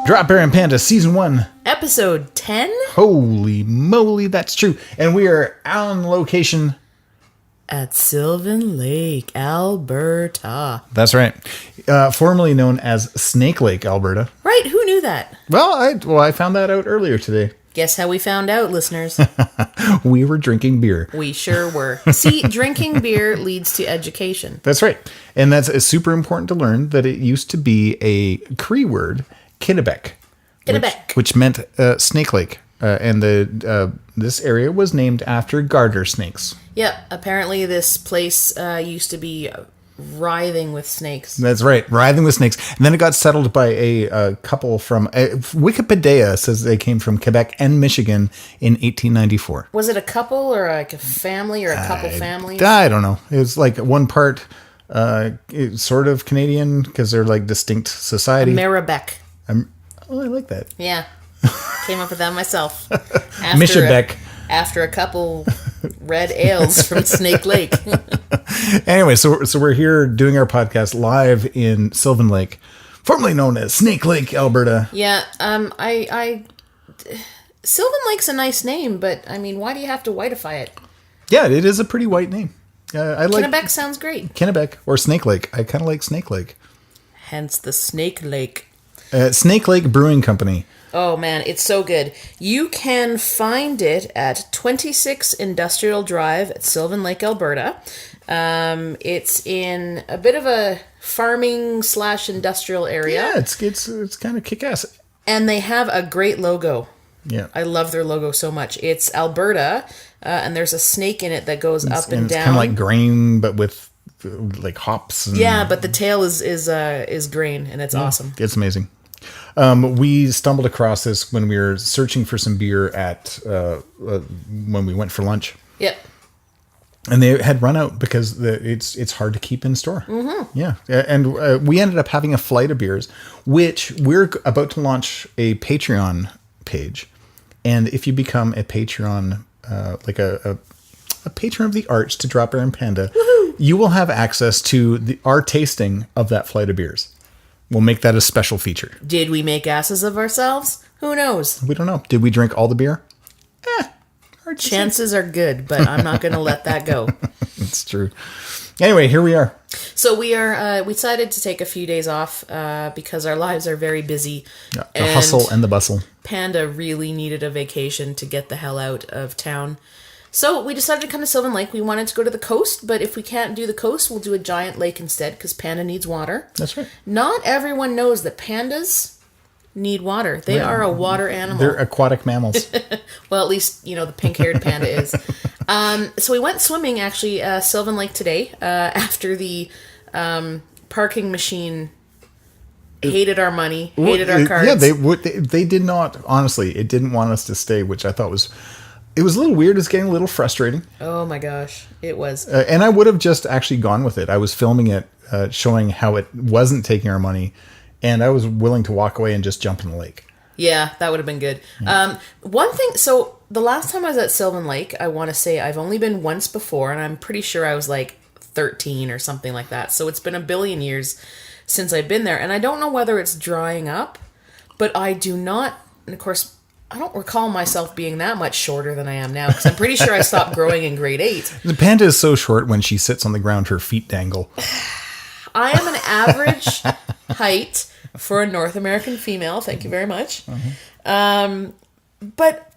Dropbear and Panda Season 1. Episode 10? Holy moly, that's true. And we are on location at Sylvan Lake, Alberta. That's right. Formerly known as Snake Lake, Alberta. Right, who knew that? Well, I found that out earlier today. Guess how we found out, listeners? We were drinking beer. We sure were. See, drinking beer leads to education. That's right. And that's super important to learn that it used to be a Cree word, Kittebek. Which meant Snake Lake. And this area was named after garter snakes. Yep. Apparently this place used to be writhing with snakes. That's right. Writhing with snakes. And then it got settled by a couple from... Wikipedia says they came from Quebec and Michigan in 1894. Was it a couple or like a family or a couple families? I don't know. It was like one part sort of Canadian because they're like distinct society. Mirabec. Oh, I like that. Yeah. Came up with that myself. Mishabec. After a couple red ales from Snake Lake. Anyway, so we're here doing our podcast live in Sylvan Lake, formerly known as Snake Lake, Alberta. Yeah, Sylvan Lake's a nice name, but I mean, why do you have to whiteify it? Yeah, it is a pretty white name. I like Kennebec sounds great. Kennebec or Snake Lake. I kind of like Snake Lake. Hence the Snake Lake. Snake Lake Brewing Company. Oh man, it's so good. You can find it at 26 Industrial Drive at Sylvan Lake, Alberta. It's in a bit of a farming / industrial area. Yeah, it's kind of kick-ass. And they have a great logo. Yeah. I love their logo so much. It's Alberta, and there's a snake in it that goes up and down. It's kind of like grain, but with like hops. Yeah, but the tail is grain, and it's awesome. It's amazing. We stumbled across this when we were searching for some beer at when we went for lunch. Yep. And they had run out because it's hard to keep in store. Mm-hmm. Yeah, and we ended up having a flight of beers, which we're about to launch a Patreon page. And if you become a Patreon, like a patron of the arts to Dropbear and Panda, woohoo, you will have access to our tasting of that flight of beers. We'll make that a special feature. Did we make asses of ourselves? Who knows? We don't know. Did we drink all the beer? Chances are good, but I'm not going to let that go. It's true. Anyway, here we are. So we decided to take a few days off because our lives are very busy. Yeah, the hustle and the bustle. Panda really needed a vacation to get the hell out of town. So we decided to come to Sylvan Lake. We wanted to go to the coast, but if we can't do the coast, we'll do a giant lake instead because Panda needs water. That's right. Not everyone knows that pandas need water. They are a water animal. They're aquatic mammals. Well, at least, the pink-haired panda is. So we went swimming, actually, Sylvan Lake today, after the parking machine hated our money, hated our cards. Yeah, they did not, honestly, it didn't want us to stay, which I thought was... It was a little weird. It was getting a little frustrating. Oh my gosh, it was. And I would have just actually gone with it. I was filming it, showing how it wasn't taking our money, and I was willing to walk away and just jump in the lake. Yeah, that would have been good. Yeah. One thing, so the last time I was at Sylvan Lake, I want to say I've only been once before, and I'm pretty sure I was like 13 or something like that. So it's been a billion years since I've been there, and I don't know whether it's drying up, but I do not, and of course, I don't recall myself being that much shorter than I am now, because I'm pretty sure I stopped growing in grade 8. The panda is so short when she sits on the ground, her feet dangle. I am an average height for a North American female. Thank you very much. Mm-hmm. But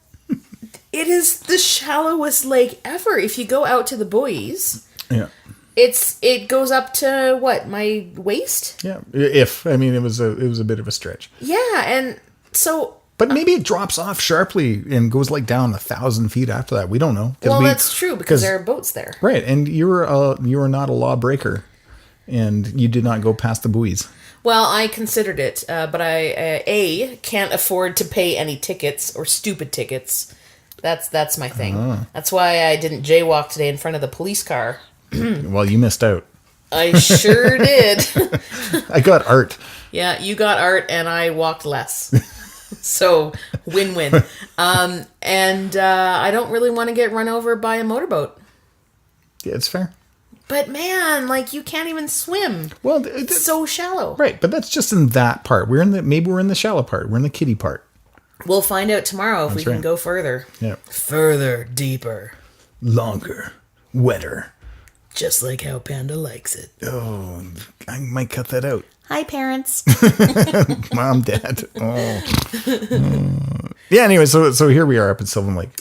it is the shallowest lake ever. If you go out to the buoys, yeah, it goes up to what, my waist? Yeah, it was a bit of a stretch. Yeah, and so. But maybe it drops off sharply and goes like down 1,000 feet after that. We don't know. Well, that's true because there are boats there. Right, and you were not a lawbreaker, and you did not go past the buoys. Well, I considered it, but I can't afford to pay any tickets or stupid tickets. That's my thing. That's why I didn't jaywalk today in front of the police car. Well, you missed out. I sure did. I got art. Yeah, you got art, and I walked less. So, win-win. And I don't really want to get run over by a motorboat. Yeah, it's fair. But man, like you can't even swim. Well, It's so shallow. right, but that's just in that part. Maybe we're in the shallow part. We're in the kiddie part. We'll find out tomorrow if we can right. go further. Yeah. Further, deeper. Longer, wetter. Just like how Panda likes it. Oh, I might cut that out. Hi, parents. Mom, Dad. Oh. Yeah, anyway, so here we are up at Sylvan Lake.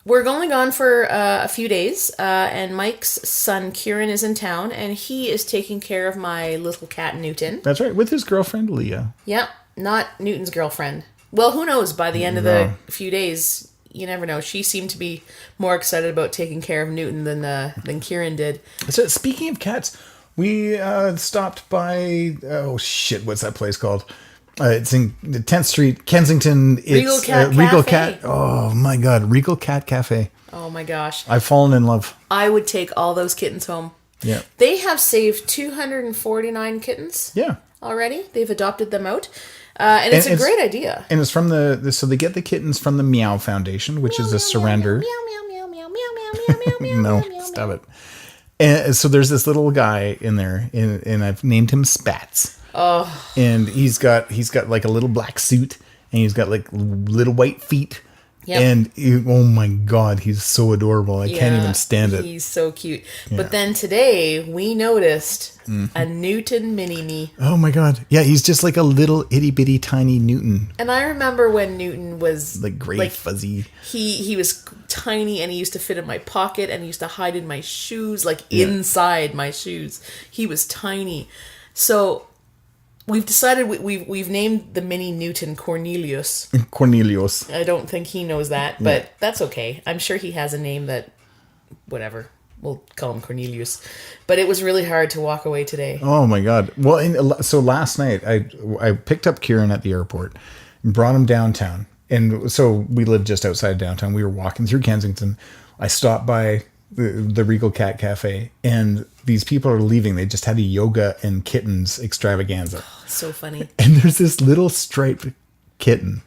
We're only gone for a few days, and Mike's son, Kieran, is in town, and he is taking care of my little cat, Newton. That's right, with his girlfriend, Leah. Yep, not Newton's girlfriend. Well, who knows? By the end of the few days, you never know. She seemed to be more excited about taking care of Newton than Kieran did. So speaking of cats, we stopped by, what's that place called? It's in the 10th Street, Kensington. It's Regal Cat Cafe. Oh my God, Regal Cat Cafe. Oh my gosh. I've fallen in love. I would take all those kittens home. Yeah. They have saved 249 kittens. Yeah. Already. They've adopted them out. And it's a great idea. And it's from so they get the kittens from the MEOW Foundation, which is a surrender. Meow, meow, meow, meow, meow, meow, meow, meow, No, meow, stop meow. it. And so there's this little guy in there, and I've named him Spats. Oh. And he's got like a little black suit, and he's got like little white feet. Yep. And oh my God, he's so adorable. I can't even stand it. He's so cute. Yeah. But then today we noticed a Newton mini-me. Oh my God. Yeah, he's just like a little itty bitty tiny Newton. And I remember when Newton was like gray fuzzy. He was tiny, and he used to fit in my pocket, and he used to hide in my shoes, like inside my shoes. He was tiny. So we've decided we've named the mini Newton Cornelius. Cornelius. I don't think he knows that, but that's okay. I'm sure he has a name that, whatever. We'll call him Cornelius. But it was really hard to walk away today. Oh my God. Well, so last night I picked up Kieran at the airport, brought him downtown. And so we lived just outside downtown. We were walking through Kensington. I stopped by the Regal Cat Cafe, and these people are leaving. They just had a yoga and kittens extravaganza. Oh, so funny. And there's this little striped kitten,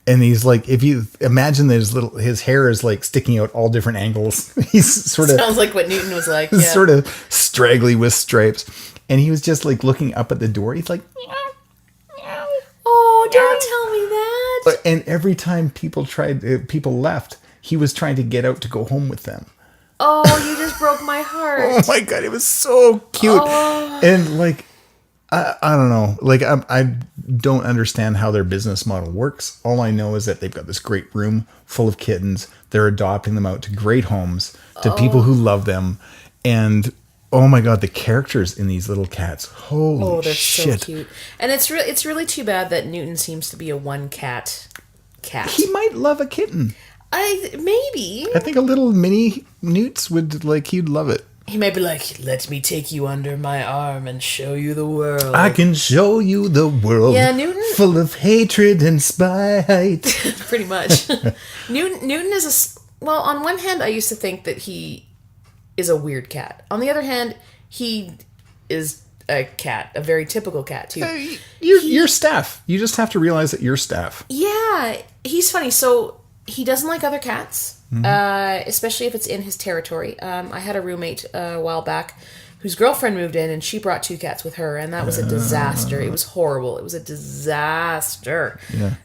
and he's like, if you imagine his hair is like sticking out all different angles. He's sort of sounds like what Newton was like. Yeah. Sort of straggly with stripes, and he was just like looking up at the door. He's like, meow, meow. Oh, don't tell me that. And every time people left, he was trying to get out to go home with them. Oh, you just broke my heart. Oh my God, it was so cute. Oh. And like, I don't know. Like, I don't understand how their business model works. All I know is that they've got this great room full of kittens. They're adopting them out to great homes, to people who love them. And oh my God, the characters in these little cats. Holy they're shit. So cute. And it's really too bad that Newton seems to be a one cat. He might love a kitten. Maybe. I think a little mini Newts he'd love it. He might be like, let me take you under my arm and show you the world. I can show you the world. Yeah, Newton. Full of hatred and spite. Pretty much. Newton is well, on one hand, I used to think that he is a weird cat. On the other hand, he is a cat, a very typical cat too. You're staff. You just have to realize that you're staff. Yeah, he's funny. So he doesn't like other cats, especially if it's in his territory. I had a roommate a while back whose girlfriend moved in, and she brought 2 cats with her, and that was a disaster. It was horrible. It was a disaster. Yeah.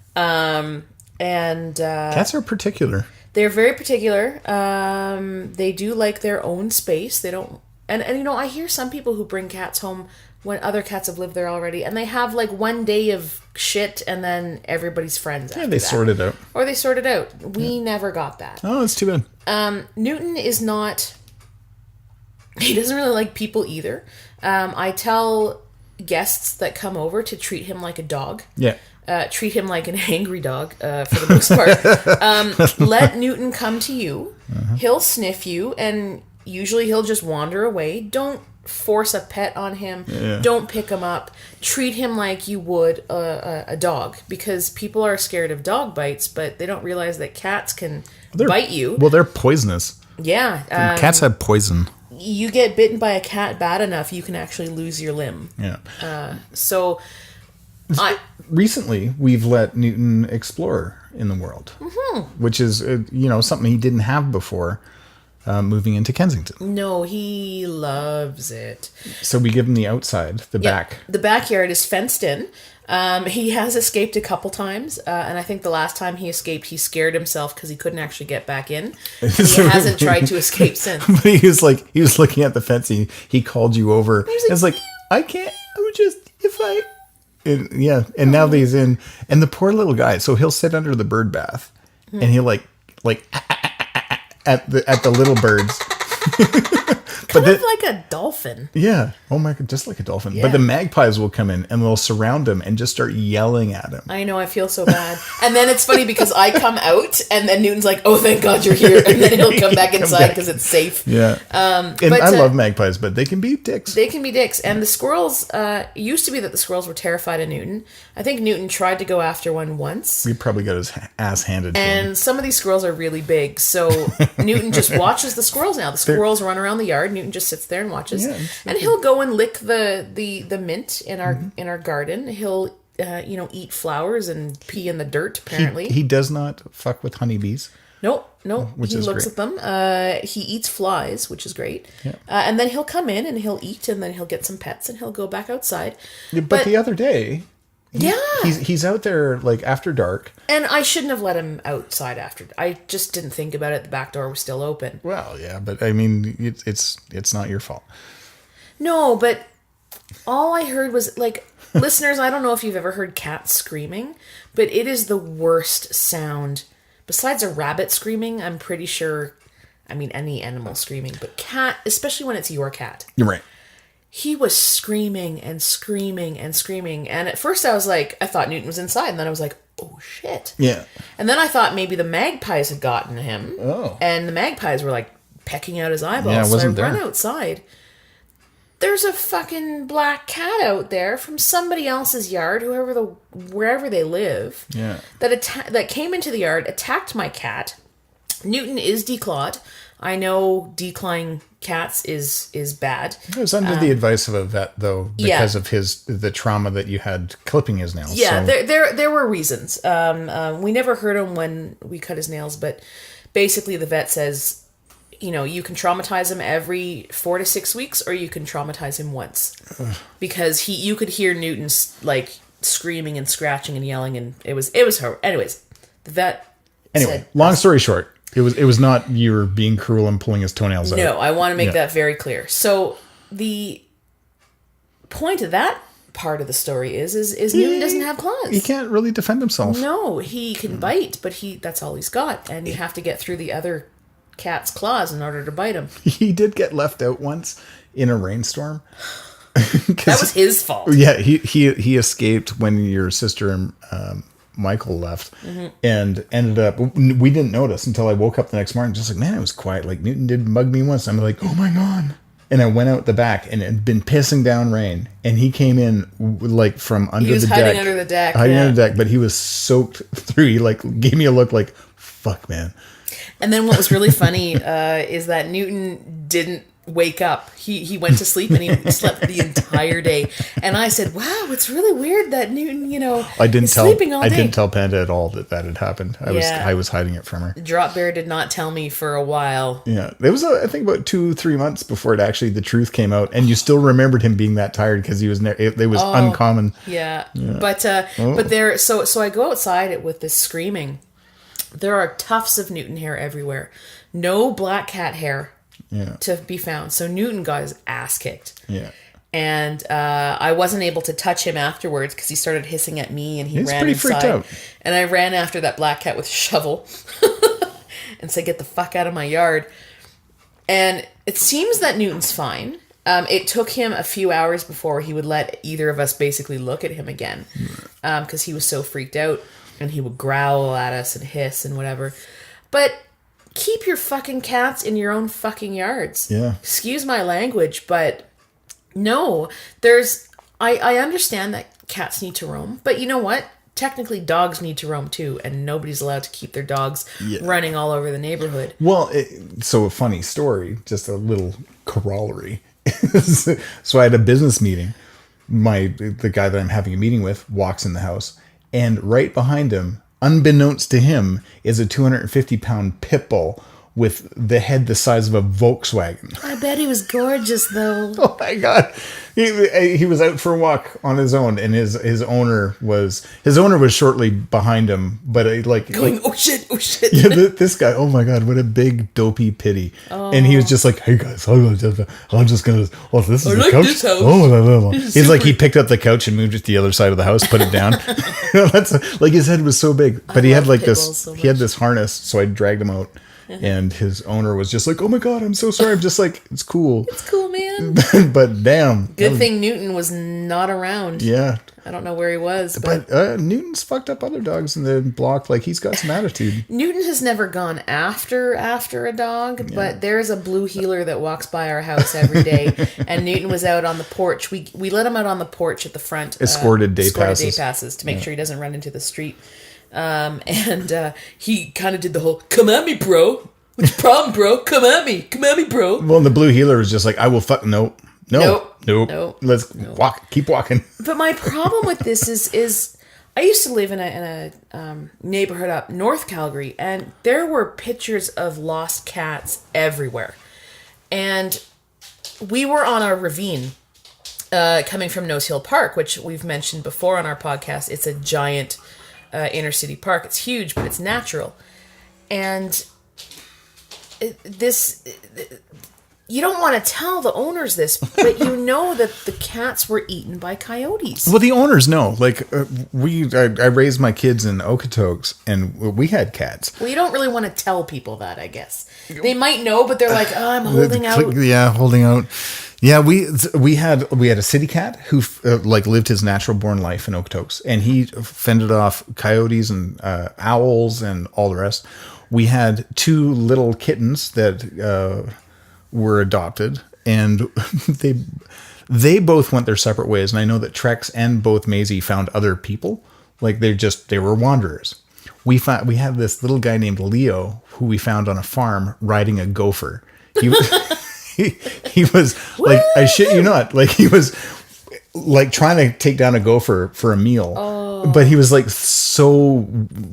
And cats are particular. They're very particular. They do like their own space. They don't, and I hear some people who bring cats home when other cats have lived there already, and they have like one day of shit, and then everybody's friends. Yeah, they sort it out. Or they sort it out. We never got that. Oh, that's too bad. Newton is not. He doesn't really like people either. I tell guests that come over to treat him like a dog. Yeah. Treat him like an angry dog, for the most part. Let Newton come to you. He'll sniff you, and usually he'll just wander away. Don't force a pet on him. Yeah. Don't pick him up. Treat him like you would a dog, because people are scared of dog bites, but they don't realize that cats can bite you. Well, they're poisonous. Yeah. Cats have poison. You get bitten by a cat bad enough, you can actually lose your limb. Yeah. Recently, we've let Newton explore in the world, which is something he didn't have before. moving into Kensington. No, he loves it. So we give him the outside, the back. The backyard is fenced in. He has escaped a couple times, and I think the last time he escaped, he scared himself because he couldn't actually get back in. And he hasn't tried to escape since. But he was looking at the fence. He called you over. He was like, I can't. I would just if I. And now that he's in, and the poor little guy. So he'll sit under the bird bath, and he'll like at the little birds. Kind of like a dolphin. Yeah. Oh my God, just like a dolphin. Yeah. But the magpies will come in and they'll surround him and just start yelling at him. I know, I feel so bad. And then it's funny because I come out and then Newton's like, oh, thank God you're here. And then he'll come back inside because it's safe. Yeah. And I love magpies, but they can be dicks. They can be dicks. And the squirrels, used to be that the squirrels were terrified of Newton. I think Newton tried to go after one once. We probably got his ass handed to him. And some of these squirrels are really big. So Newton just watches the squirrels now. The squirrels run around the yard. Newton just sits there and watches. Yeah, and he'll go and lick the mint in our garden. He'll eat flowers and pee in the dirt, apparently. He does not fuck with honeybees. No. He looks great. at them. He eats flies, which is great. Yeah. And then he'll come in and he'll eat and then he'll get some pets and he'll go back outside. Yeah, but the other day... He's out there like after dark. And I shouldn't have let him outside after. I just didn't think about it. The back door was still open. Well, yeah, but I mean, it's not your fault. No, but all I heard was like, listeners, I don't know if you've ever heard cats screaming, but it is the worst sound. Besides a rabbit screaming, I'm pretty sure, I mean, any animal screaming, but cat, especially when it's your cat. You're right. He was screaming and screaming and screaming. And at first I thought Newton was inside. And then I was like, oh shit. Yeah. And then I thought maybe the magpies had gotten him. Oh. And the magpies were like pecking out his eyeballs. Yeah, so I run outside. There's a fucking black cat out there from somebody else's yard, wherever they live. Yeah. That came into the yard, attacked my cat. Newton is declawed. I know declawing cats is bad. It was under the advice of a vet, though, because of the trauma that you had clipping his nails. Yeah, so. there were reasons. We never hurt him when we cut his nails, but basically the vet says, you can traumatize him every 4 to 6 weeks, or you can traumatize him once. Because you could hear Newton's like screaming and scratching and yelling, and it was horrible. Anyways, the vet said, long story short. It was not you were being cruel and pulling his toenails out. No, I want to make that very clear. So the point of that part of the story is Newton doesn't have claws. He can't really defend himself. No, he can bite, but that's all he's got, and you have to get through the other cat's claws in order to bite him. He did get left out once in a rainstorm. That was his fault. Yeah, he escaped when your sister and Michael left, and ended up, we didn't notice until I woke up the next morning, just like, man, it was quiet. Like Newton did mug me once. I'm like, oh my God. And I went out the back and it had been pissing down rain, and he came in like from under the deck. He was hiding under the deck. Under the deck, but he was soaked through. He like gave me a look like, fuck, man. And then what was really funny is that Newton didn't wake up. He went to sleep and he slept the entire day. And I said, wow, it's really weird that Newton, is sleeping all day. I didn't tell Panda at all that had happened. I was hiding it from her. Dropbear did not tell me for a while. Yeah. It was, I think, about 2-3 months before the truth came out. And you still remembered him being that tired because he was it was uncommon. Yeah. But there, so I go outside with this screaming. There are tufts of Newton hair everywhere. No black cat hair. Yeah. To be found. So Newton got his ass kicked. Yeah. And I wasn't able to touch him afterwards because he started hissing at me and he ran pretty inside. Freaked out. And I ran after that black cat with a shovel and said, get the fuck out of my yard. And it seems that Newton's fine. It took him a few hours before he would let either of us basically look at him again. Because he was so freaked out and he would growl at us and hiss and whatever. But keep your fucking cats in your own fucking yards. Yeah. Excuse my language, but no, I understand that cats need to roam, but you know what? Technically dogs need to roam too, and nobody's allowed to keep their dogs running all over the neighborhood. Well, so a funny story, just a little corollary. So I had a business meeting. The guy that I'm having a meeting with walks in the house, and right behind him, unbeknownst to him, is a 250-pound pit bull with the head the size of a Volkswagen. I bet he was gorgeous, though. Oh my God. He was out for a walk on his own, and his owner was shortly behind him, but Going, oh shit. yeah, this guy, oh my God, what a big dopey pity. And he was just like, hey guys, I'm just gonna, oh, this is I the like couch. this house. Oh, blah, blah, blah. He's like, he picked up the couch and moved it to the other side of the house, put it down. That's like, his head was so big, but he had like this, he had this harness, so I dragged him out. And his owner was just like, oh my God, I'm so sorry. I'm just like, it's cool. It's cool, man. But damn. Good thing Newton was not around. Yeah. I don't know where he was. But Newton's fucked up other dogs in the block. Like, he's got some attitude. Newton has never gone after a dog, but there's a blue heeler that walks by our house every day. And Newton was out on the porch. We let him out on the porch at the front. Escorted day passes to make sure he doesn't run into the street. And he kind of did the whole, come at me, bro. What's your problem, bro? Come at me, bro. Well, and the blue heeler was just like, I will fuck, nope. Let's walk, keep walking. But my problem with this is I used to live in a neighborhood up North Calgary, and there were pictures of lost cats everywhere. And we were on a ravine coming from Nose Hill Park, which we've mentioned before on our podcast. It's a giant inner city park. It's huge, but it's natural. And you don't want to tell the owners this, but you know that the cats were eaten by coyotes. Well, the owners know. Like, I raised my kids in Okotoks, and we had cats. Well, you don't really want to tell people that, I guess. They might know, but they're like, oh, I'm holding out. Yeah, holding out. Yeah, we had a city cat who lived his natural born life in Okotoks, and he fended off coyotes and owls and all the rest. We had 2 little kittens that were adopted, and they both went their separate ways. And I know that Trex and both Maisie found other people. Like, they were wanderers. We had this little guy named Leo who we found on a farm riding a gopher. He was like, I shit you not, like, he was like trying to take down a gopher for a meal. But he was like so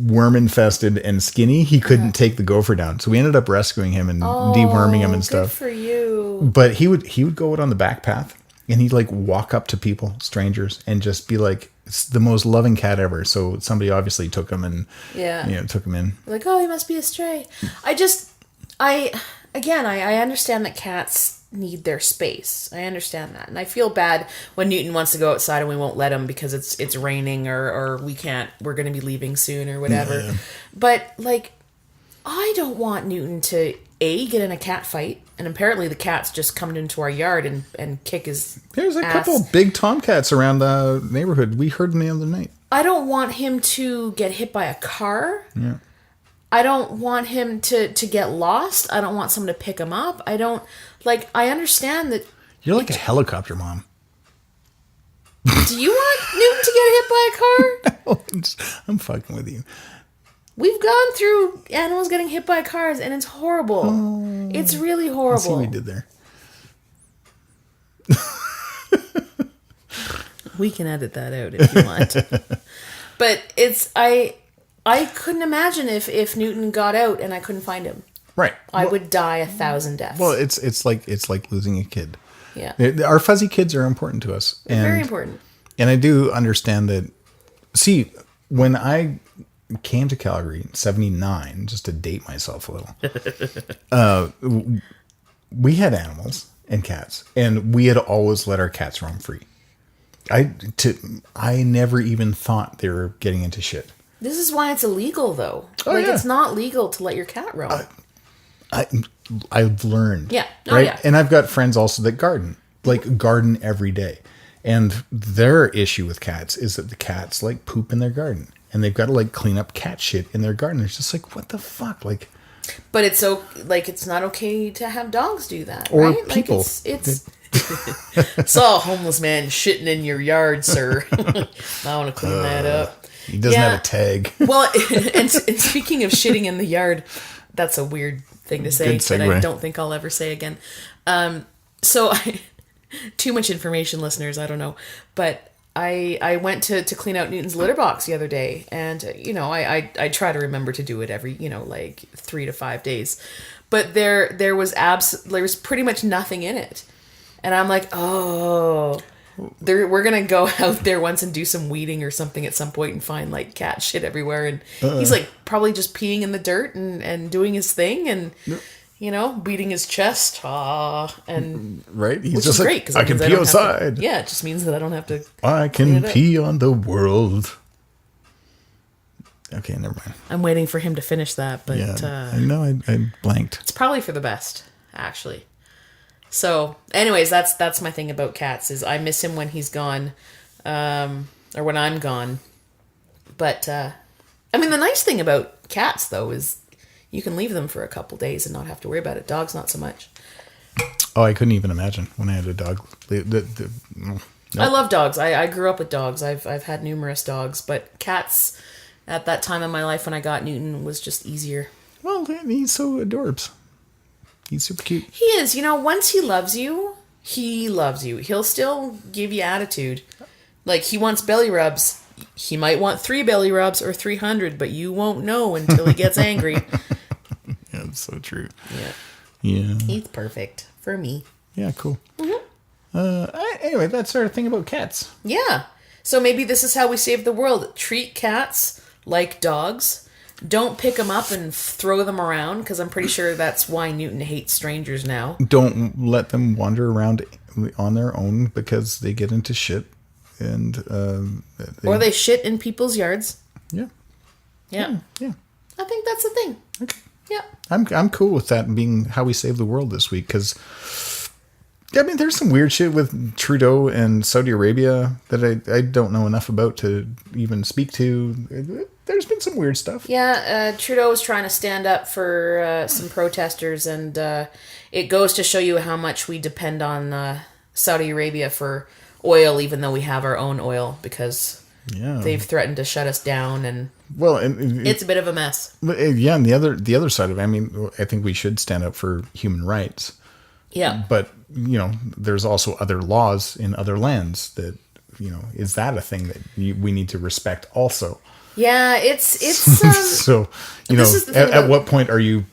worm infested and skinny, he couldn't take the gopher down. So we ended up rescuing him and deworming him and stuff. Good for you. But he would go out on the back path, and he'd like walk up to people, strangers, and just be like, it's the most loving cat ever. So somebody obviously took him and took him in. Like, oh, he must be a stray. I understand that cats need their space. I understand that. And I feel bad when Newton wants to go outside and we won't let him because it's raining or we're going to be leaving soon or whatever. Yeah. But like, I don't want Newton to get in a cat fight. And apparently the cat's just come into our yard and kick his There's a ass. couple big tomcats around the neighborhood. We heard them the other night. I don't want him to get hit by a car. Yeah. I don't want him to get lost. I don't want someone to pick him up. I understand that... You're like a helicopter mom. Do you want Newton to get hit by a car? No, I'm fucking with you. We've gone through animals getting hit by cars, and it's horrible. Oh, it's really horrible. Let's see what we did there. We can edit that out if you want. But I couldn't imagine if Newton got out and I couldn't find him. Right. I would die 1,000 deaths. Well, it's like losing a kid. Yeah. Our fuzzy kids are important to us. They're very important. And I do understand that. See, when I came to Calgary in 79, just to date myself a little, we had animals and cats, and we had always let our cats roam free. I never even thought they were getting into shit. This is why it's illegal, though. It's not legal to let your cat roam. I've learned. Yeah. Oh, right? Yeah. And I've got friends also that garden every day. And their issue with cats is that the cats like poop in their garden. And they've got to like clean up cat shit in their garden. It's just like, what the fuck? Like, but it's it's not okay to have dogs do that, or right? people. Like it's saw a homeless man shitting in your yard, sir. I want to clean that up. He doesn't have a tag. Well, and speaking of shitting in the yard, that's a weird thing to say that I don't think I'll ever say again. Too much information, listeners. I don't know, but I went to clean out Newton's litter box the other day, and I try to remember to do it every 3 to 5 days. but there was pretty much nothing in it. And I'm like, oh, we're going to go out there once and do some weeding or something at some point and find like cat shit everywhere. And he's like probably just peeing in the dirt and doing his thing and, beating his chest. And right. He's which just is great because I can pee outside. Yeah. It just means that I don't have to. I can pee on the world. Okay. Never mind. I'm waiting for him to finish that. But I know I blanked. It's probably for the best, actually. So, anyways, that's my thing about cats is I miss him when he's gone, or when I'm gone. But the nice thing about cats though is you can leave them for a couple days and not have to worry about it. Dogs, not so much. Oh, I couldn't even imagine when I had a dog. Nope. I love dogs. I grew up with dogs. I've had numerous dogs, but cats at that time in my life when I got Newton was just easier. Well, he's so adorbs. He's super cute. He is. Once he loves you, he loves you. He'll still give you attitude. Like, he wants belly rubs. He might want 3 belly rubs or 300, but you won't know until he gets angry. Yeah, it's so true. Yeah. He's perfect for me. Yeah, cool. Anyway, that's our thing about cats. Yeah. So maybe this is how we save the world. Treat cats like dogs. Don't pick them up and throw them around, because I'm pretty sure that's why Newton hates strangers now. Don't let them wander around on their own because they get into shit. And or they shit in people's yards. Yeah. I think that's the thing. Okay. Yeah. I'm cool with that being how we save the world this week, because there's some weird shit with Trudeau and Saudi Arabia that I don't know enough about to even speak to. There's been some weird stuff. Yeah, Trudeau was trying to stand up for some protesters, and it goes to show you how much we depend on Saudi Arabia for oil, even though we have our own oil, because they've threatened to shut us down, and it's a bit of a mess. Yeah, and the other side of it, I think we should stand up for human rights. Yeah. But, there's also other laws in other lands that, is that a thing that we need to respect also? Yeah, it's so, at what point are you,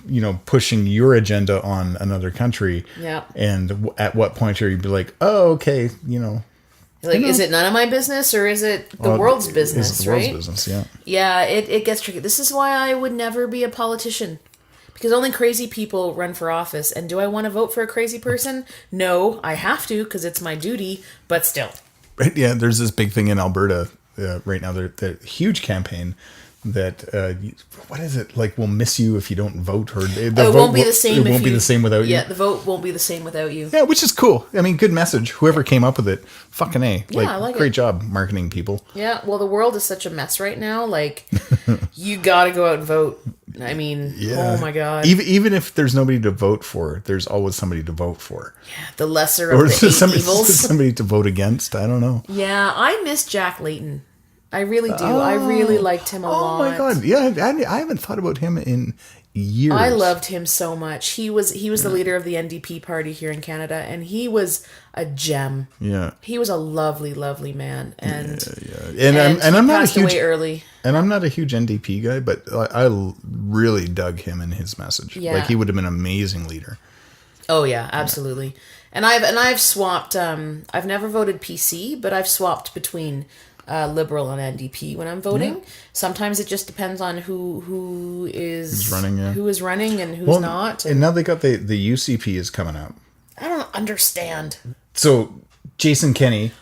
pushing your agenda on another country? Yeah. And at what point are you be like, oh, okay, is it none of my business, or is it the world's business, it's the right? World's business, yeah. Yeah, it gets tricky. This is why I would never be a politician. Because only crazy people run for office. And do I want to vote for a crazy person? No, I have to because it's my duty, but still. Right, yeah, there's this big thing in Alberta right now. The huge campaign that, what is it? Like, we'll miss you if you don't vote. Or it won't be the same. It won't be the same without you. Yeah, the vote won't be the same without you. Yeah, which is cool. Good message. Whoever came up with it, fucking A. Yeah, I like great it. job, marketing people. Yeah, well, the world is such a mess right now. Like, you gotta go out and vote. Oh my God. Even if there's nobody to vote for, there's always somebody to vote for. Yeah, the lesser of the evils. Somebody to vote against. I don't know. Yeah, I miss Jack Layton. I really do. I really liked him a lot. Oh my God. Yeah, I haven't thought about him in years. I loved him so much. He was the leader of the NDP party here in Canada, and he was a gem. Yeah. He was a lovely, lovely man. And And I'm not a huge away early. And I'm not a huge NDP guy, but I really dug him and his message. Yeah. Like, he would have been an amazing leader. Oh yeah, absolutely. And I've swapped. I've never voted PC, but I've swapped between Liberal and NDP when I'm voting. Yeah. Sometimes it just depends on who is running, who is running and who's not. And now they got the UCP is coming up. I don't understand. So Jason Kenney,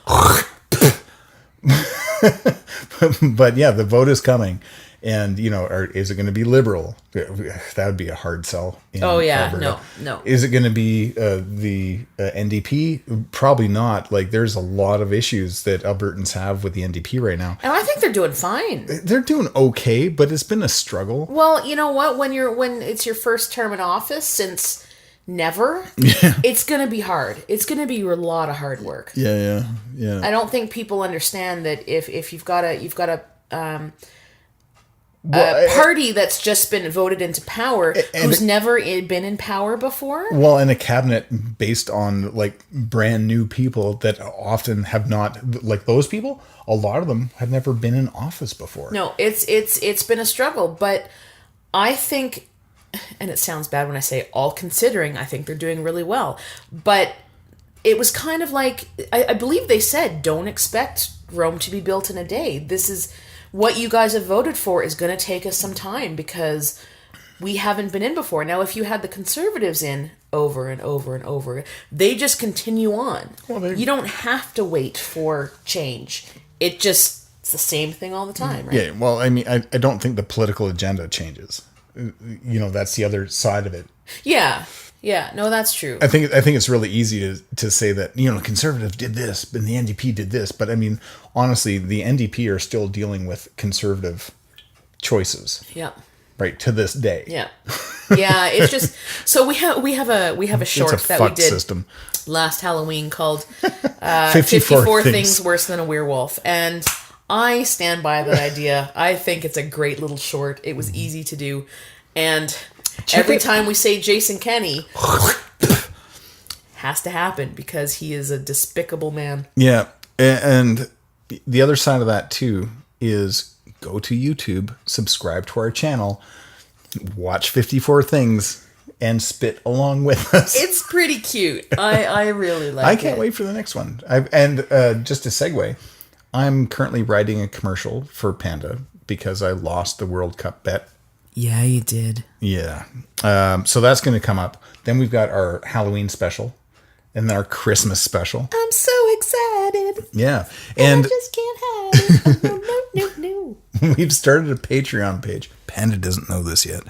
but yeah, the vote is coming. And, is it going to be Liberal? That would be a hard sell. Alberta. No. Is it going to be the NDP? Probably not. Like, there's a lot of issues that Albertans have with the NDP right now. And I think they're doing fine. They're doing okay, but it's been a struggle. Well, you know what? When it's your first term in office since never, it's going to be hard. It's going to be a lot of hard work. Yeah. I don't think people understand that if you've got a party that's just been voted into power, who's never been in power before. Well, and a cabinet based on like brand new people that often have not, like those people, a lot of them have never been in office before. No, it's been a struggle, but I think and it sounds bad when I say all considering, I think they're doing really well. But it was kind of like, I believe they said, don't expect Rome to be built in a day. This is what you guys have voted for is going to take us some time because we haven't been in before. Now, if you had the Conservatives in over and over and over, they just continue on. Well, you don't have to wait for change. It's the same thing all the time, right? Yeah, well, I mean, I don't think the political agenda changes. That's the other side of it. Yeah. Yeah, no, that's true. I think it's really easy to say that, Conservative did this, and the NDP did this. But I mean, honestly, the NDP are still dealing with conservative choices. Yeah. Right, to this day. Yeah. Yeah, it's just so we have a short that we did system. Last Halloween called 54 things Worse Than a Werewolf. And I stand by that idea. I think it's a great little short. It was easy to do. And every time we say Jason Kenney, has to happen because he is a despicable man. Yeah. And the other side of that, too, is go to YouTube, subscribe to our channel, watch 54 things, and spit along with us. It's pretty cute. I really like it. I can't wait for the next one. Just to segue, I'm currently writing a commercial for Panda because I lost the World Cup bet. Yeah, you did. Yeah. So that's going to come up. Then we've got our Halloween special and our Christmas special. I'm so excited. Yeah. And I just can't hide it. No. We've started a Patreon page. Panda doesn't know this yet.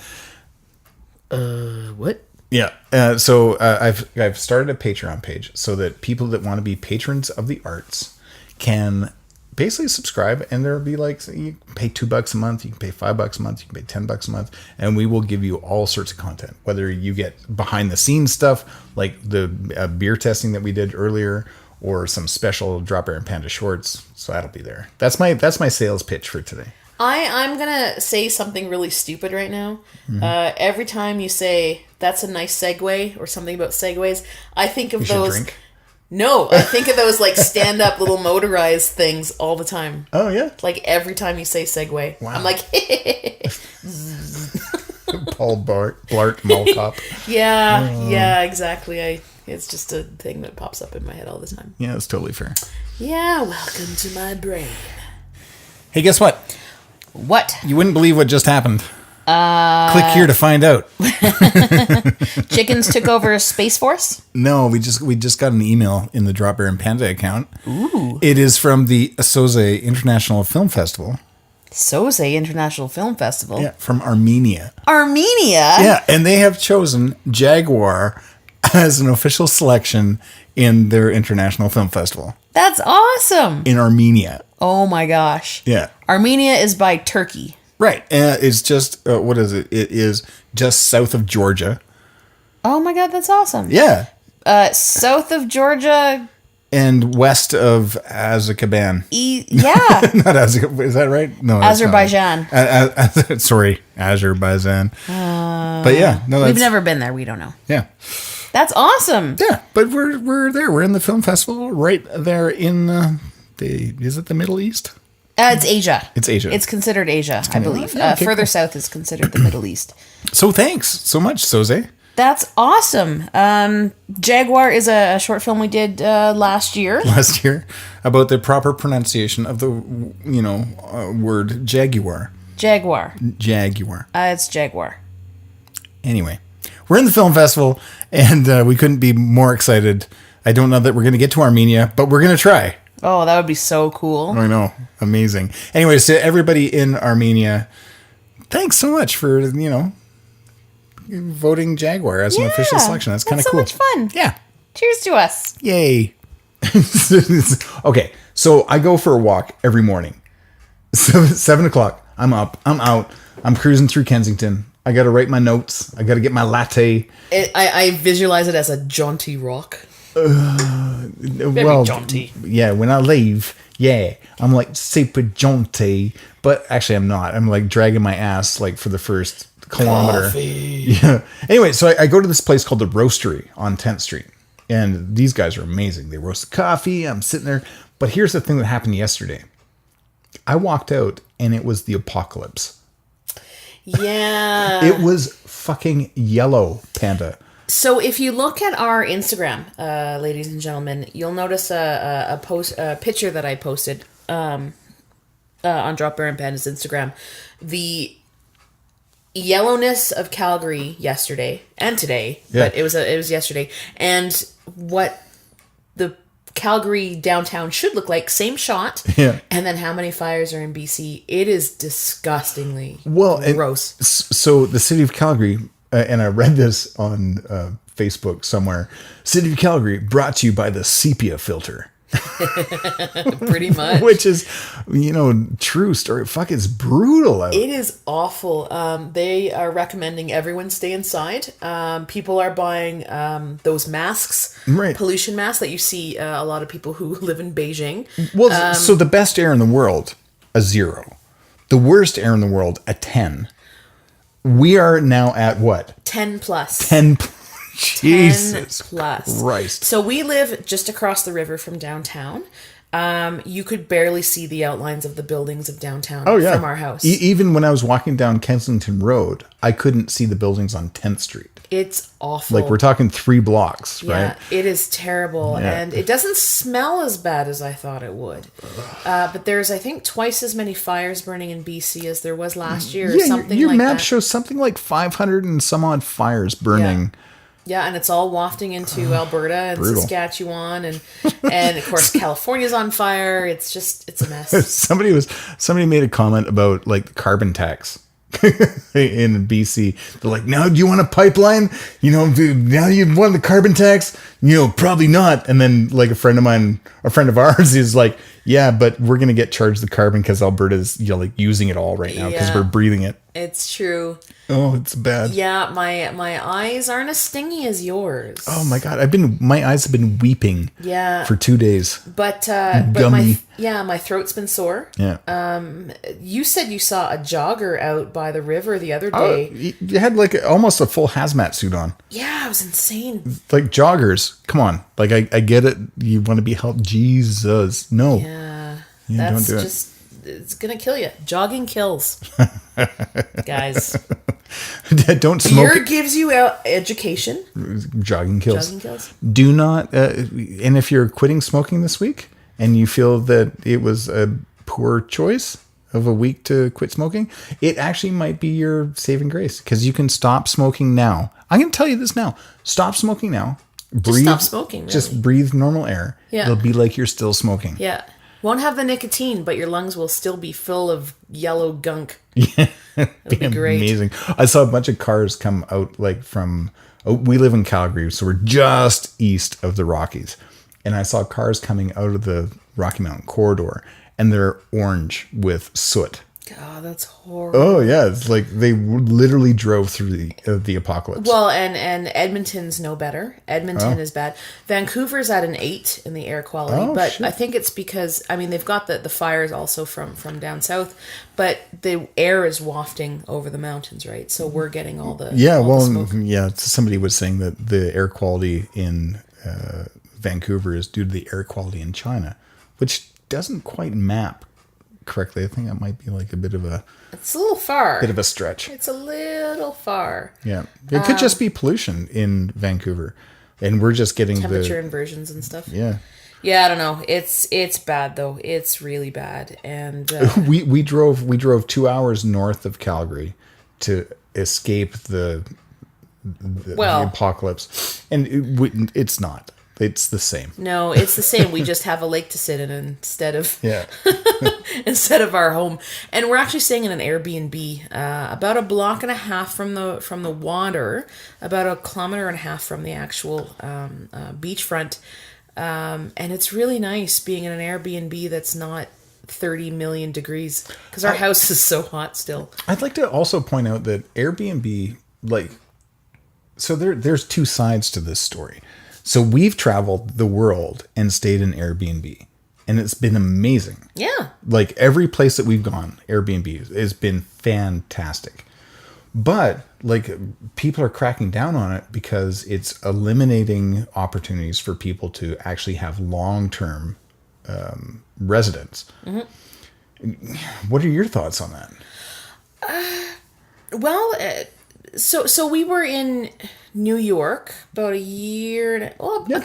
What? Yeah. So I've started a Patreon page so that people that want to be patrons of the arts can basically subscribe, and there'll be like, you can pay $2 a month, you can pay $5 a month, you can pay $10 a month, and we will give you all sorts of content. Whether you get behind the scenes stuff like the beer testing that we did earlier, or some special Dropbear and Panda shorts, so that'll be there. That's my sales pitch for today. I'm gonna say something really stupid right now. Mm-hmm. Every time you say that's a nice segue or something about segues, I think of those. Drink. No, I think of those like stand-up little motorized things all the time. Oh, yeah? Like every time you say segue. Wow. I'm like, Paul Blart Mall Cop. Yeah, exactly. It's just a thing that pops up in my head all the time. Yeah, it's totally fair. Yeah, welcome to my brain. Hey, guess what? What? You wouldn't believe what just happened. Click here to find out. Chickens took over Space Force? No, we just got an email in the Dropbear and Panda account. Ooh. It is from the Sose International Film Festival. Sose International Film Festival? Yeah, from Armenia. Armenia? Yeah, and they have chosen Jaguar as an official selection in their International Film Festival. That's awesome. In Armenia. Oh my gosh. Yeah. Armenia is by Turkey. Right. It's just, what is it? It is just south of Georgia. Oh my God, that's awesome. Yeah. South of Georgia. And west of Azerbaijan. Yeah. Not Azerbaijan. Is that right? No. Azerbaijan. Sorry, Azerbaijan. But yeah. No, we've never been there. We don't know. Yeah. That's awesome. Yeah, but we're there. We're in the film festival right there in is it the Middle East? It's Asia. It's Asia. It's considered Asia, I believe. Yeah, okay, further south is considered the Middle East. So thanks so much, Sose. That's awesome. Jaguar is a short film we did last year. About the proper pronunciation of the word jaguar. Jaguar. It's Jaguar. Anyway, we're in the film festival, and we couldn't be more excited. I don't know that we're going to get to Armenia, but we're going to try. Oh, that would be so cool. I know. Amazing. Anyways, to everybody in Armenia, thanks so much for, voting Jaguar as an official selection. That's kind of cool. That's so much fun. Yeah. Cheers to us. Yay. Okay, so I go for a walk every morning. 7 o'clock. I'm up. I'm out. I'm cruising through Kensington. I got to write my notes. I got to get my latte. I visualize it as a jaunty rock. Very jaunty. Yeah, when I leave, I'm like super jaunty, but actually I'm not. I'm like dragging my ass like for the first kilometer. Coffee. Yeah. Anyway, so I go to this place called the Roastery on 10th Street, and these guys are amazing. They roast the coffee. I'm sitting there, but here's the thing that happened yesterday. I walked out, and it was the apocalypse. Yeah. It was fucking yellow panda. So if you look at our Instagram, ladies and gentlemen, you'll notice a picture that I posted on Dropbear and Panda's Instagram. The yellowness of Calgary yesterday and today, but it was yesterday, and what the Calgary downtown should look like, same shot, and then how many fires are in BC. It is disgustingly gross. So the city of Calgary, and I read this on Facebook somewhere, City of Calgary brought to you by the sepia filter. Pretty much. Which is, true story. Fuck, it's brutal out. It is awful. They are recommending everyone stay inside. People are buying those masks, pollution masks that you see a lot of people who live in Beijing. Well, so the best air in the world, a 0. The worst air in the world, a 10. We are now at what? 10 plus. 10 Jesus 10 plus. Christ. So we live just across the river from downtown. You could barely see the outlines of the buildings of downtown from our house. Even when I was walking down Kensington Road, I couldn't see the buildings on 10th Street. It's awful. Like, we're talking 3 blocks, right? Yeah, it is terrible. Yeah. And it doesn't smell as bad as I thought it would. But there's, I think, twice as many fires burning in BC as there was last year or something your like that. map shows something like 500 and some odd fires burning. Yeah, and it's all wafting into Alberta and Saskatchewan, and of course California's on fire. It's a mess. Somebody made a comment about like the carbon tax in BC. They're like, now do you want a pipeline? Now you want the carbon tax? Probably not. And then like a friend of ours is like, yeah, but we're gonna get charged the carbon because Alberta's using it all right now because we're breathing it. It's true. Oh, it's bad. Yeah, my eyes aren't as stingy as yours. Oh my God, my eyes have been weeping. For 2 days. But my throat's been sore. Yeah. You said you saw a jogger out by the river the other day. You had like almost a full hazmat suit on. Yeah, it was insane. Like joggers, come on. Like I get it. You want to be helped. Jesus, no. Yeah, that's don't do just. It's gonna kill you. Jogging kills, guys. Don't smoke. Beer gives you education. Jogging kills. Jogging kills. Do not. And if you're quitting smoking this week and you feel that it was a poor choice of a week to quit smoking, it actually might be your saving grace because you can stop smoking now. I'm going to tell you this now. Stop smoking now. Breathe. Just stop smoking. Really. Just breathe normal air. Yeah. It'll be like you're still smoking. Yeah. Won't have the nicotine, but your lungs will still be full of yellow gunk. Yeah. It'll be great. Amazing. I saw a bunch of cars come out like from, we live in Calgary, so we're just east of the Rockies. And I saw cars coming out of the Rocky Mountain corridor and they're orange with soot. God, that's horrible. Oh yeah, it's like they literally drove through the apocalypse. Well, and Edmonton's no better. Edmonton is bad. Vancouver's at an 8 in the air quality, but shit. I think it's because they've got the fires also from down south, but the air is wafting over the mountains, right? So we're getting all the smoke. Somebody was saying that the air quality in Vancouver is due to the air quality in China, which doesn't quite map correctly. I think that might be like it's a little far. Bit of a stretch. It's a little far. Yeah. It could just be pollution in Vancouver. And we're just getting temperature inversions and stuff. Yeah. Yeah, I don't know. It's bad though. It's really bad. And we drove 2 hours north of Calgary to escape the apocalypse. And it's not. It's the same. No, it's the same. We just have a lake to sit in instead of instead of our home. And we're actually staying in an Airbnb about a block and a half from the water, about a kilometer and a half from the actual beachfront. And it's really nice being in an Airbnb that's not 30 million degrees because our house is so hot still. I'd like to also point out that Airbnb, there's 2 sides to this story. So we've traveled the world and stayed in Airbnb, and it's been amazing. Yeah. Like every place that we've gone, Airbnb has been fantastic. But like people are cracking down on it because it's eliminating opportunities for people to actually have long-term residence. Mm-hmm. What are your thoughts on that? So we were in New York about a year,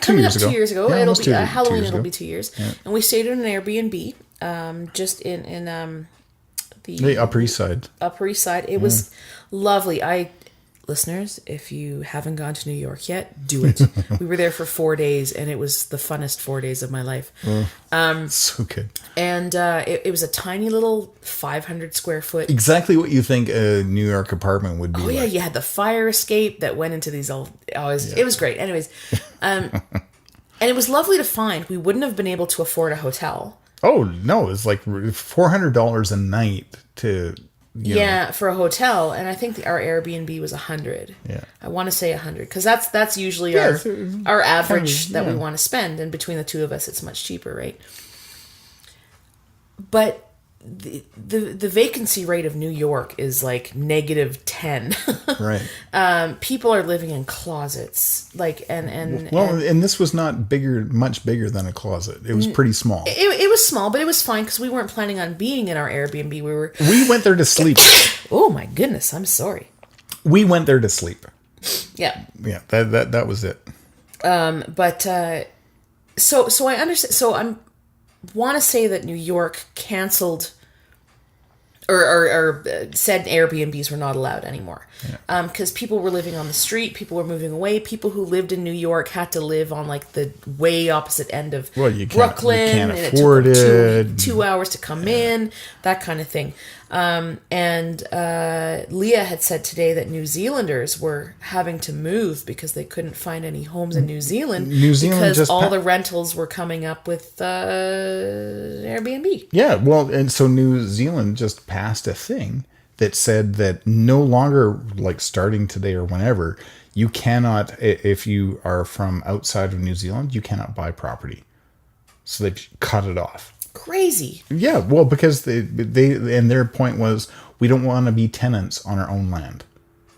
coming up 2 years ago. Yeah, It'll almost be 2 Halloween. years It'll ago. be 2 years, Yeah. and we stayed in an Airbnb, just in The Upper East Side. Upper East Side. It was lovely. Listeners, if you haven't gone to New York yet, do it. We were there for 4 days, and it was the funnest 4 days of my life. So good. And it was a tiny little 500 square foot. Exactly what you think a New York apartment would be. Oh yeah, you had the fire escape that went into these old. It was great. Anyways, and it was lovely to find. We wouldn't have been able to afford a hotel. Oh no, it's like $400 a night to. For a hotel, and I think our Airbnb was 100. Yeah, I want to say 100 because that's usually our average that we want to spend, and between the two of us, it's much cheaper, right? But the vacancy rate of New York is like -10. Right. People are living in closets, and this was not much bigger than a closet. It was pretty small. It was small, but it was fine because we weren't planning on being in our Airbnb. We went there to sleep. Oh my goodness, I'm sorry. We went there to sleep. Yeah. Yeah, that was it. So I understand. So I want to say that New York canceled or said Airbnbs were not allowed anymore. Because people were living on the street, people were moving away. People who lived in New York had to live on like the way opposite end of Brooklyn. You can't and afford it. It took 2 hours to come in, that kind of thing. And Leah had said today that New Zealanders were having to move because they couldn't find any homes in New Zealand. Because all the rentals were coming up with Airbnb. Yeah, well, and so New Zealand just passed a thing that said that no longer, like starting today or whenever, you cannot, if you are from outside of New Zealand, you cannot buy property. So they've cut it off. Crazy. Yeah, well, because they and their point was, we don't want to be tenants on our own land.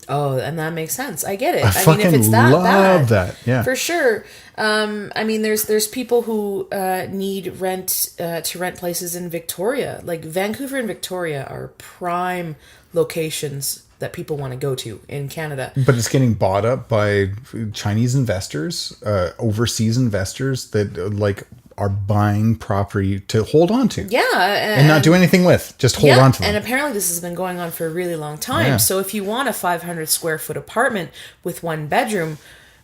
Oh, and that makes sense. I get it. I mean, if it's that bad, that. Yeah, for sure. I mean, there's people who need to rent places in Victoria. Like Vancouver and Victoria are prime locations that people want to go to in Canada. But it's getting bought up by Chinese investors, overseas investors that are buying property to hold on to. Yeah. And not do anything with. Just hold on to them. And apparently this has been going on for a really long time. Yeah. So if you want a 500 square foot apartment with one bedroom,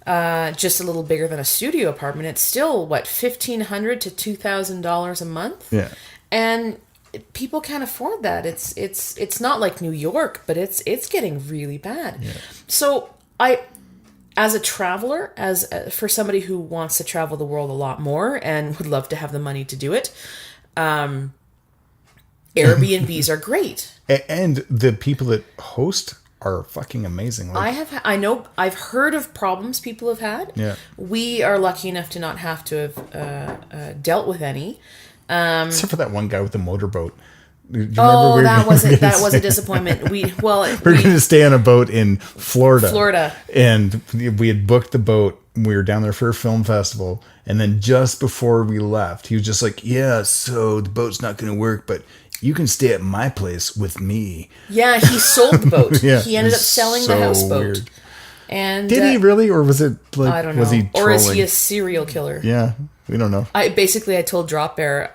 just a little bigger than a studio apartment, it's still, $1,500 to $2,000 a month? Yeah. And people can't afford that. It's not like New York, but it's getting really bad. Yeah. So as a traveler, for somebody who wants to travel the world a lot more and would love to have the money to do it, Airbnbs are great. And the people that host are fucking amazing. I've heard of problems people have had. Yeah. We are lucky enough to not have to have dealt with any. Except for that one guy with the motorboat. That was a disappointment. We're going to stay on a boat in Florida. And we had booked the boat. We were down there for a film festival. And then just before we left, he was just like, yeah, so the boat's not going to work, but you can stay at my place with me. Yeah, he sold the boat. Yeah, he ended up selling the houseboat. Weird. And did he really? Or was it like, I don't know. Was he trolling? Or is he a serial killer? Yeah. We don't know. I told Dropbear,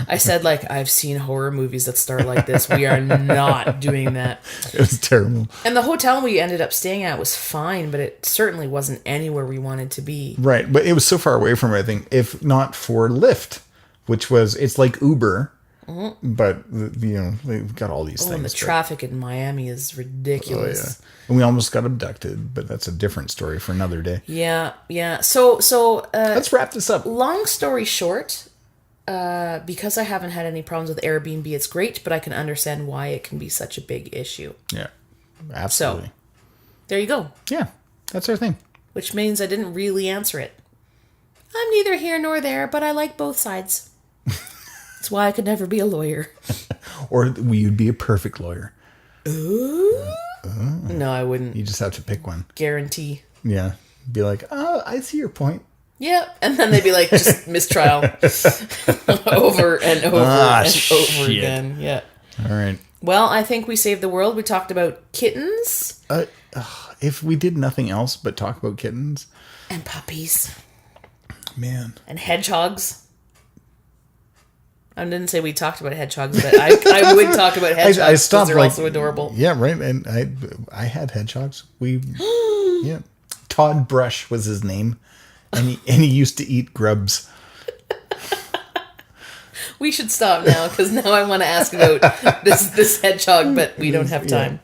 I said, I've seen horror movies that start like this. We are not doing that. It was terrible. And the hotel we ended up staying at was fine, but it certainly wasn't anywhere we wanted to be. Right. But it was so far away from everything, if not for Lyft, which it's like Uber. Mm-hmm. But, they've got all these things. And the traffic in Miami is ridiculous. Oh, yeah. And we almost got abducted, but that's a different story for another day. Yeah, yeah. So let's wrap this up. Long story short, because I haven't had any problems with Airbnb, it's great, but I can understand why it can be such a big issue. Yeah, absolutely. So, there you go. Yeah, that's our thing. Which means I didn't really answer it. I'm neither here nor there, but I like both sides. That's why I could never be a lawyer. Or you'd be a perfect lawyer. Ooh. No, I wouldn't. You just have to pick one. Guarantee. Yeah. Be like, oh, I see your point. Yeah. And then they'd be like, just mistrial. Over and over and over again. Yeah. All right. Well, I think we saved the world. We talked about kittens. If we did nothing else but talk about kittens. And puppies. Man. And hedgehogs. I didn't say we talked about hedgehogs, but I would talk about hedgehogs I stopped, because they're also adorable. Yeah, right. And I had hedgehogs. Yeah. Todd Brush was his name. And he used to eat grubs. We should stop now because now I want to ask about this hedgehog, but we don't have time.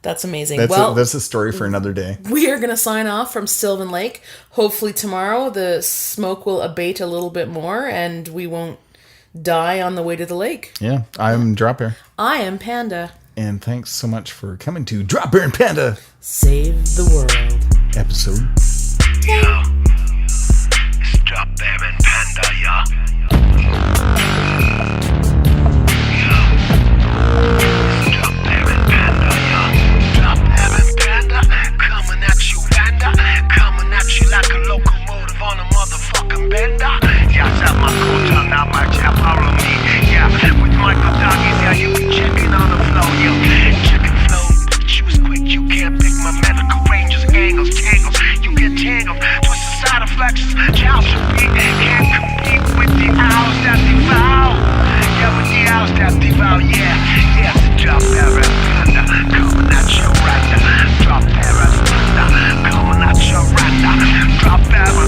That's amazing. That's a story for another day. We are going to sign off from Sylvan Lake. Hopefully tomorrow the smoke will abate a little bit more and we won't die on the way to the lake. Yeah, I'm Dropbear. I am Panda. And thanks so much for coming to Dropbear and Panda. Save the world. Episode. Yo, it's Dropbear and Panda, yeah. Like a locomotive on a motherfucking bender. Yeah, tap my culture, now my chat, follow me. Yeah, with Michael Doggies, yeah, you be checking on the flow, yo. Checking flow, choose quick, you can't pick my medical ranges, angles, tangles. You get tangled, twisted side effects, child should be. Can't compete with the owls that devour. Yeah, with the owls that devour, yeah. Yeah, the Dropbear and Panda, coming at you right now. Dropbear and Panda, coming at you right now. Dropbear